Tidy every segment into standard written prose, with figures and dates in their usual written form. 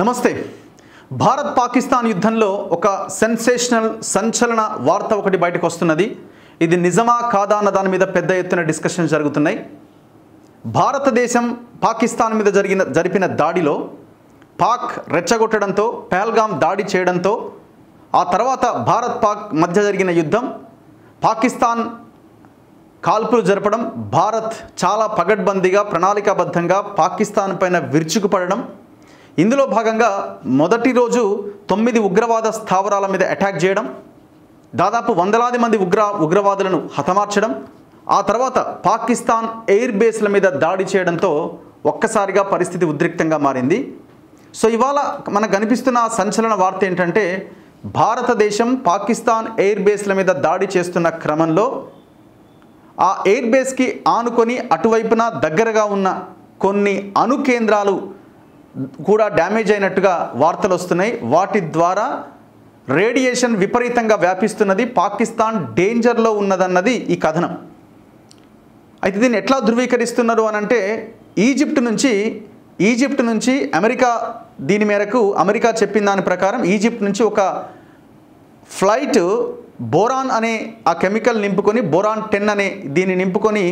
నమస్తే. భారత్ పాకిస్తాన్ యుద్ధంలో ఒక సెన్సేషనల్ సంచలన వార్త ఒకటి బయటకు వస్తున్నది. ఇది నిజమా కాదా అన్న దాని మీద పెద్ద ఎత్తున డిస్కషన్ జరుగుతున్నాయి. భారతదేశం పాకిస్తాన్ మీద జరిపిన దాడిలో పాక్ రెచ్చగొట్టడంతో, పహల్గామ్ దాడి చేయడంతో, ఆ తర్వాత భారత్ పాక్ మధ్య జరిగిన యుద్ధం, పాకిస్తాన్ కాల్పులు జరపడం, భారత్ చాలా పగడ్బందీగా ప్రణాళికాబద్ధంగా పాకిస్తాన్ పైన విరుచుకుపడడం, ఇందులో భాగంగా మొదటి రోజు 9 ఉగ్రవాద స్థావరాల మీద అటాక్ చేయడం, దాదాపు వందలాది మంది ఉగ్రవాదులను హతమార్చడం, ఆ తర్వాత పాకిస్తాన్ ఎయిర్ బేస్ల మీద దాడి చేయడంతో ఒక్కసారిగా పరిస్థితి ఉద్రిక్తంగా మారింది. సో ఇవాళ మనకు కనిపిస్తున్న సంచలన వార్త ఏంటంటే, భారతదేశం పాకిస్తాన్ ఎయిర్ బేస్ల మీద దాడి చేస్తున్న క్రమంలో ఆ ఎయిర్ బేస్కి ఆనుకొని అటువైపున దగ్గరగా ఉన్న కొన్ని అణు కేంద్రాలు కూడా డ్యామేజ్ అయినట్టుగా వార్తలు వస్తున్నాయి. వాటి ద్వారా రేడియేషన్ విపరీతంగా వ్యాపిస్తున్నది, పాకిస్తాన్ డేంజర్లో ఉన్నదన్నది ఈ కథనం. అయితే దీన్ని ఎట్లా ధృవీకరిస్తున్నారు అని అంటే, ఈజిప్ట్ నుంచి అమెరికా, దీని మేరకు అమెరికా చెప్పిన దాని ప్రకారం ఈజిప్ట్ నుంచి ఒక ఫ్లైట్ బోరాన్ అనే ఆ కెమికల్ నింపుకొని, బోరాన్ 10 అనే దీన్ని నింపుకొని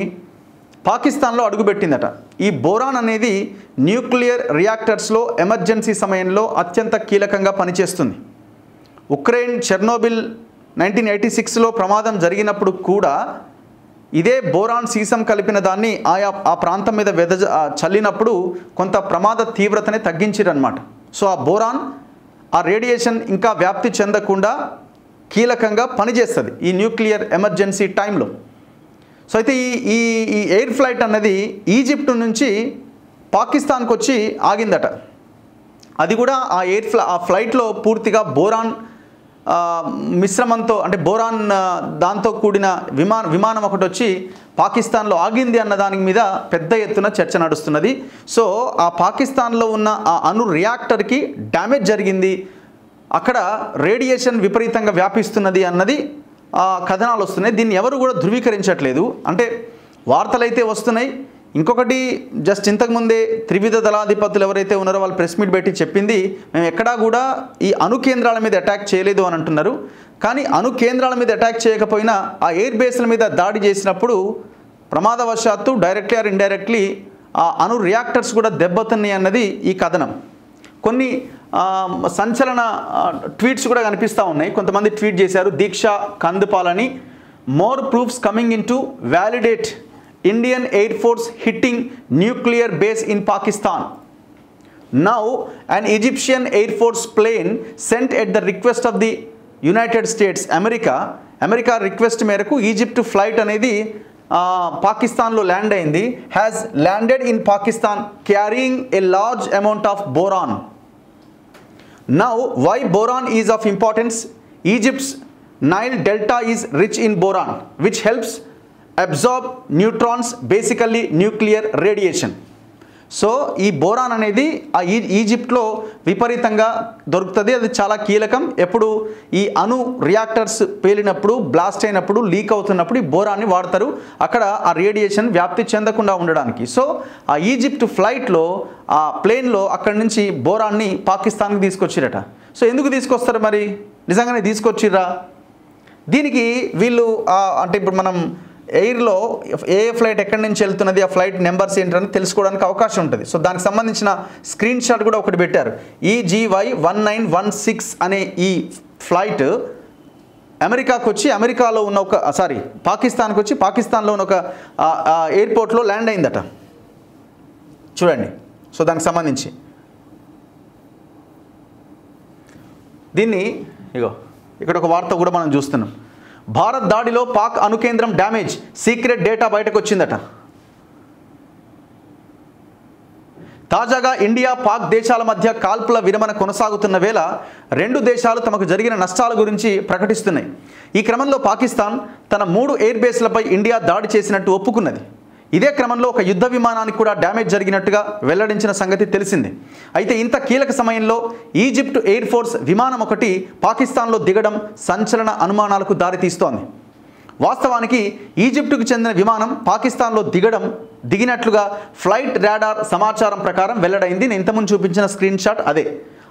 పాకిస్తాన్లో అడుగుపెట్టిందట. ఈ బోరాన్ అనేది న్యూక్లియర్ రియాక్టర్స్లో ఎమర్జెన్సీ సమయంలో అత్యంత కీలకంగా పనిచేస్తుంది. ఉక్రెయిన్ చెర్నోబిల్ 1986లో ప్రమాదం జరిగినప్పుడు కూడా ఇదే బోరాన్ సీసం కలిపిన దాన్ని ఆ ప్రాంతం మీద చల్లినప్పుడు కొంత ప్రమాద తీవ్రతని తగ్గించారనమాట. సో ఆ బోరాన్, ఆ రేడియేషన్ ఇంకా వ్యాప్తి చెందకుండా కీలకంగా పనిచేస్తుంది ఈ న్యూక్లియర్ ఎమర్జెన్సీ టైంలో. సో అయితే ఈ ఎయిర్ ఫ్లైట్ అన్నది ఈజిప్ట్ నుంచి పాకిస్తాన్కి వచ్చి ఆగిందట. అది కూడా ఆ ఫ్లైట్లో పూర్తిగా బోరాన్ మిశ్రమంతో, అంటే బోరాన్ దాంతో కూడిన విమానం ఒకటి వచ్చి పాకిస్తాన్లో ఆగింది అన్న దాని మీద పెద్ద ఎత్తున చర్చ నడుస్తున్నది. సో ఆ పాకిస్తాన్లో ఉన్న ఆ అణు రియాక్టర్కి డ్యామేజ్ జరిగింది, అక్కడ రేడియేషన్ విపరీతంగా వ్యాపిస్తున్నది అన్నది కథనాలు వస్తున్నాయి. దీన్ని ఎవరు కూడా ధృవీకరించట్లేదు. అంటే వార్తలైతే వస్తున్నాయి. ఇంకొకటి, జస్ట్ ఇంతకుముందే త్రివిధ దళాధిపతులు ఎవరైతే ఉన్నారో వాళ్ళు ప్రెస్ మీట్ పెట్టి చెప్పింది, మేము ఎక్కడా కూడా ఈ అణు కేంద్రాల మీద అటాక్ చేయలేదు అని అంటున్నారు. కానీ అణు కేంద్రాల మీద అటాక్ చేయకపోయినా ఆ ఎయిర్ బేస్ల మీద దాడి చేసినప్పుడు ప్రమాదవశాత్తు డైరెక్ట్లీ ఆర్ ఇండైరెక్ట్లీ ఆ అణు రియాక్టర్స్ కూడా దెబ్బతిన్నాయి అన్నది ఈ కథనం. కొన్ని సంచలన ట్వీట్స్ కూడా కనిపిస్తూ ఉన్నాయి. కొంతమంది ట్వీట్ చేశారు, దీక్షా కందుపాల్ అని, more proofs coming in to validate Indian air force hitting nuclear base in Pakistan. Now an Egyptian Air Force plane sent at the request of the United States, America request మేరకు Egypt flight అనేది పాకిస్తాన్లో land అయింది. Has landed in Pakistan carrying a large amount of boron. Now, why boron is of importance? Egypt's Nile Delta is rich in boron, which helps absorb neutrons, basically nuclear radiation. So ఈ boron అనేది ఈజిప్ట్లో విపరీతంగా దొరుకుతుంది. అది చాలా కీలకం. ఎప్పుడు ఈ అణు రియాక్టర్స్ పేలినప్పుడు, బ్లాస్ట్ అయినప్పుడు, లీక్ అవుతున్నప్పుడు ఈ బోరాన్ని వాడతారు, అక్కడ ఆ రేడియేషన్ వ్యాప్తి చెందకుండా ఉండడానికి. సో ఆ ఈజిప్ట్ ఫ్లైట్లో, ఆ ప్లేన్లో అక్కడి నుంచి బోరాన్ని పాకిస్తాన్కి తీసుకొచ్చిరట. సో ఎందుకు తీసుకొస్తారు మరి? నిజంగానే తీసుకొచ్చిర్రా? దీనికి వీళ్ళు అంటే ఇప్పుడు మనం ఎయిర్లో ఏ ఫ్లైట్ ఎక్కడి నుంచి వెళ్తున్నది, ఆ ఫ్లైట్ నెంబర్స్ ఏంటని తెలుసుకోవడానికి అవకాశం ఉంటుంది. సో దానికి సంబంధించిన స్క్రీన్ షాట్ కూడా ఒకటి పెట్టారు. EGY 1916 అనే ఈ ఫ్లైట్ అమెరికాకు వచ్చి, అమెరికాలో ఉన్న పాకిస్తాన్కి వచ్చి పాకిస్తాన్లో ఉన్న ఒక ఎయిర్పోర్ట్లో ల్యాండ్ అయిందట. చూడండి. సో దానికి సంబంధించి దీన్ని ఇక్కడ ఒక వార్త కూడా మనం చూస్తున్నాం. భారత్ దాడిలో పాక్ అణు కేంద్రం డ్యామేజ్, సీక్రెట్ డేటా బయటకు వచ్చిందట. తాజాగా ఇండియా, పాక్ దేశాల మధ్య కాల్పుల విరమణ కొనసాగుతున్న వేళ రెండు దేశాలు తమకు జరిగిన నష్టాల గురించి ప్రకటిస్తున్నాయి. ఈ క్రమంలో పాకిస్తాన్ తన 3 ఎయిర్ బేస్లపై ఇండియా దాడి చేసినట్టు ఒప్పుకున్నది. ఇదే క్రమంలో ఒక యుద్ధ విమానానికి కూడా డ్యామేజ్ జరిగినట్టుగా వెల్లడించిన సంగతి తెలిసిందే. అయితే ఇంత కీలక సమయంలో ఈజిప్ట్ ఎయిర్ ఫోర్స్ విమానం ఒకటి పాకిస్తాన్లో దిగడం సంచలన అనుమానాలకు దారితీస్తోంది. వాస్తవానికి ఈజిప్టుకు చెందిన విమానం పాకిస్తాన్లో దిగినట్లుగా ఫ్లైట్ రాడార్ సమాచారం ప్రకారం వెల్లడైంది. నేను ఇంతకుముందు చూపించిన స్క్రీన్ షాట్ అదే.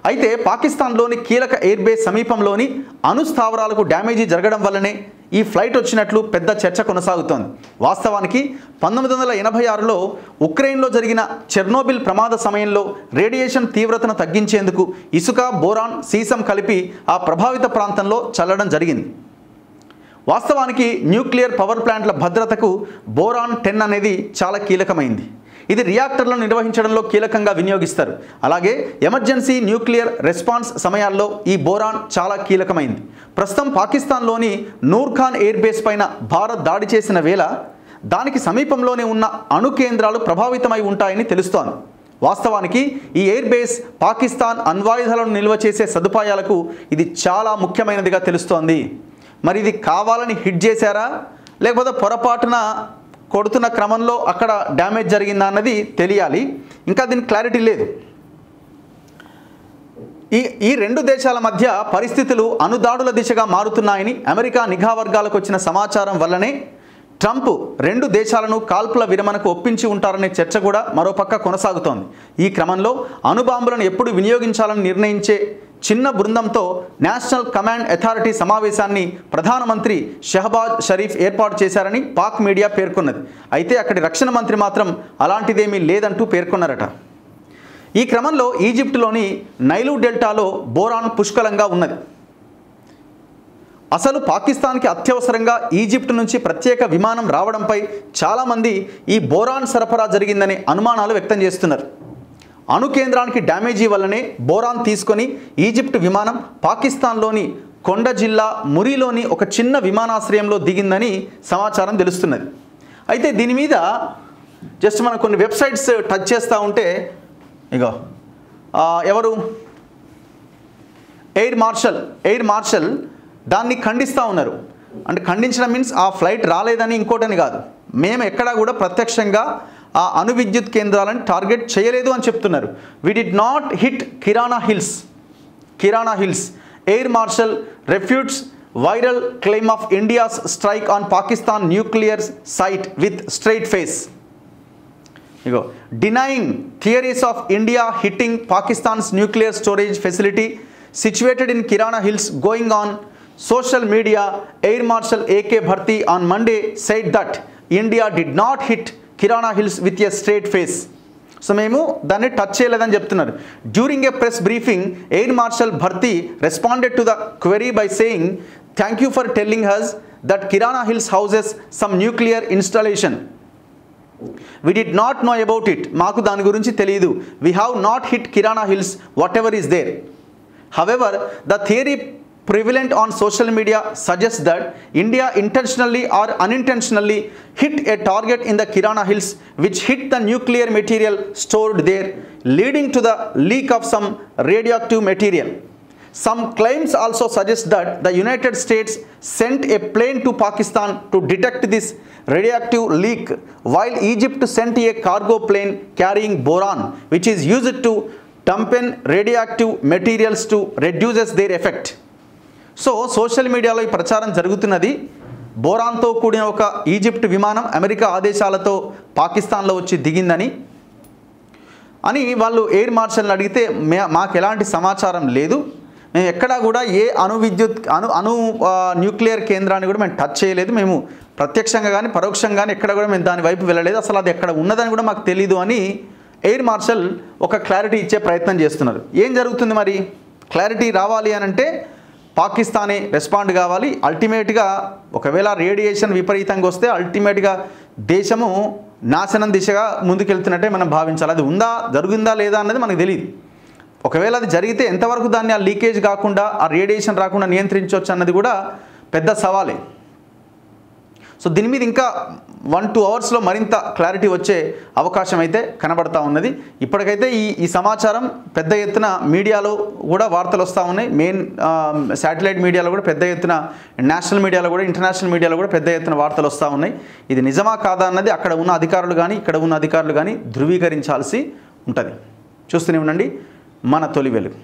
అయితే పాకిస్తాన్లోని కీలక ఎయిర్ బేస్ సమీపంలోని అణుస్థావరాలకు డ్యామేజీ జరగడం వల్లనే ఈ ఫ్లైట్ వచ్చినట్లు పెద్ద చర్చ కొనసాగుతోంది. వాస్తవానికి 1986లో ఉక్రెయిన్లో జరిగిన చెర్నోబిల్ ప్రమాద సమయంలో రేడియేషన్ తీవ్రతను తగ్గించేందుకు ఇసుక, బోరాన్, సీసం కలిపి ఆ ప్రభావిత ప్రాంతంలో చల్లడం జరిగింది. వాస్తవానికి న్యూక్లియర్ పవర్ ప్లాంట్ల భద్రతకు బోరాన్ 10 అనేది చాలా కీలకమైంది. ఇది రియాక్టర్లను నిర్వహించడంలో కీలకంగా వినియోగిస్తారు. అలాగే ఎమర్జెన్సీ న్యూక్లియర్ రెస్పాన్స్ సమయాల్లో ఈ బోరాన్ చాలా కీలకమైంది. ప్రస్తుతం పాకిస్తాన్లోని నూర్ఖాన్ ఎయిర్ బేస్ పైన భారత్ దాడి చేసిన వేళ దానికి సమీపంలోనే ఉన్న అణు కేంద్రాలు ప్రభావితమై ఉంటాయని తెలుస్తోంది. వాస్తవానికి ఈ ఎయిర్ బేస్ పాకిస్తాన్ అణ్వాయుధాలను నిల్వ చేసే సదుపాయాలకు ఇది చాలా ముఖ్యమైనదిగా తెలుస్తోంది. మరి ఇది కావాలని హిట్ చేశారా, లేకపోతే పొరపాటున కొడుతున్న క్రమంలో అక్కడ డ్యామేజ్ జరిగిందా అన్నది తెలియాలి. ఇంకా దీనికి క్లారిటీ లేదు. ఈ రెండు దేశాల మధ్య పరిస్థితులు అణుదాడుల దిశగా మారుతున్నాయని అమెరికా నిఘా వర్గాలకు వచ్చిన సమాచారం వల్లనే ట్రంప్ రెండు దేశాలను కాల్పుల విరమణకు ఒప్పించి ఉంటారనే చర్చ కూడా మరోపక్క కొనసాగుతోంది. ఈ క్రమంలో అణుబాంబులను ఎప్పుడు వినియోగించాలని నిర్ణయించే చిన్న బృందంతో నేషనల్ కమాండ్ అథారిటీ సమావేశాన్ని ప్రధానమంత్రి షహబాజ్ షరీఫ్ ఏర్పాటు చేశారని పాక్ మీడియా పేర్కొన్నది. అయితే అక్కడి రక్షణ మంత్రి మాత్రం అలాంటిదేమీ లేదంటూ పేర్కొన్నారట. ఈ క్రమంలో ఈజిప్టులోని నైలు డెల్టాలో బోరాన్ పుష్కలంగా ఉన్నది. అసలు పాకిస్తాన్కి అత్యవసరంగా ఈజిప్టు నుంచి ప్రత్యేక విమానం రావడంపై చాలామంది ఈ బోరాన్ సరఫరా జరిగిందనే అనుమానాలు వ్యక్తం చేస్తున్నారు. అణు కేంద్రానికి డ్యామేజీ వల్లనే బోరాన్ తీసుకొని ఈజిప్టు విమానం పాకిస్తాన్లోని కొండ జిల్లా మురిలోని ఒక చిన్న విమానాశ్రయంలో దిగిందని సమాచారం తెలుస్తున్నది. అయితే దీని మీద జస్ట్ మనం కొన్ని వెబ్సైట్స్ టచ్ చేస్తూ ఉంటే ఇగో ఎవరు ఎయిర్ మార్షల్ దాన్ని ఖండిస్తూ ఉన్నారు. అంటే ఖండించడం మీన్స్ ఆ ఫ్లైట్ రాలేదని ఇంకోటని కాదు, మేము ఎక్కడా కూడా ప్రత్యక్షంగా ఆ అణు విద్యుత్ కేంద్రాలను టార్గెట్ చేయలేదు అని చెప్తున్నారు. We did not hit Kirana Hills. Air marshal refutes viral claim of India's strike on Pakistan nuclear site with straight face. Ego denying theories of India hitting Pakistan's nuclear storage facility situated in Kirana Hills going on social media. Air Marshal AK Bharti on Monday said that India did not hit Kirana Hills with a straight face. So మేము దాన్ని touch చేయలేదని చెప్తున్నారు. During a press briefing, Air Marshal Bharti responded to the query by saying, "Thank you for telling us that Kirana Hills houses some nuclear installation. We did not know about it. మాకు దాని గురించి తెలియదు. We have not hit Kirana Hills, whatever is there. However, the theory prevalent on social media suggests that India intentionally or unintentionally hit a target in the Kirana Hills which hit the nuclear material stored there, leading to the leak of some radioactive material. Some claims also suggest that the United States sent a plane to Pakistan to detect this radioactive leak, while Egypt sent a cargo plane carrying boron, which is used to dampen radioactive materials to reduce their effect." So social మీడియాలో ఈ ప్రచారం జరుగుతున్నది. బోరాన్తో కూడిన ఒక Egypt విమానం America ఆదేశాలతో పాకిస్తాన్లో వచ్చి దిగిందని వాళ్ళు ఎయిర్ మార్షల్ని అడిగితే మాకు ఎలాంటి సమాచారం లేదు, మేము ఎక్కడా కూడా ఏ అణు న్యూక్లియర్ కేంద్రాన్ని కూడా మేము టచ్ చేయలేదు, మేము ప్రత్యక్షంగా కానీ పరోక్షంగా కానీ ఎక్కడ కూడా మేము దాని వైపు వెళ్ళలేదు, అసలు అది ఎక్కడ ఉన్నదని కూడా మాకు తెలీదు అని ఎయిర్ మార్షల్ ఒక క్లారిటీ ఇచ్చే ప్రయత్నం చేస్తున్నారు. ఏం జరుగుతుంది మరి? క్లారిటీ రావాలి అని అంటే పాకిస్తానే రెస్పాండ్ కావాలి. అల్టిమేట్గా ఒకవేళ రేడియేషన్ విపరీతంగా వస్తే అల్టిమేట్గా దేశము నాశనం దిశగా ముందుకెళ్తున్నట్టే మనం భావించాలి. అది జరిగిందా లేదా అన్నది మనకు తెలియదు. ఒకవేళ అది జరిగితే ఎంతవరకు దాన్ని ఆ లీకేజ్ కాకుండా ఆ రేడియేషన్ రాకుండా నియంత్రించవచ్చు అన్నది కూడా పెద్ద సవాలే. సో దీని మీద ఇంకా 1-2 అవర్స్లో మరింత క్లారిటీ వచ్చే అవకాశం అయితే కనబడతా ఉన్నది. ఇప్పటికైతే ఈ సమాచారం పెద్ద ఎత్తున మీడియాలో కూడా వార్తలు వస్తూ ఉన్నాయి. మెయిన్ శాటిలైట్ మీడియాలో కూడా పెద్ద ఎత్తున, నేషనల్ మీడియాలో కూడా, ఇంటర్నేషనల్ మీడియాలో కూడా పెద్ద ఎత్తున వార్తలు వస్తూ ఉన్నాయి. ఇది నిజమా కాదా అన్నది అక్కడ ఉన్న అధికారులు కానీ ఇక్కడ ఉన్న అధికారులు కానీ ధృవీకరించాల్సి ఉంటుంది. చూస్తూనే ఉండండి మన తొలి వెలుగు.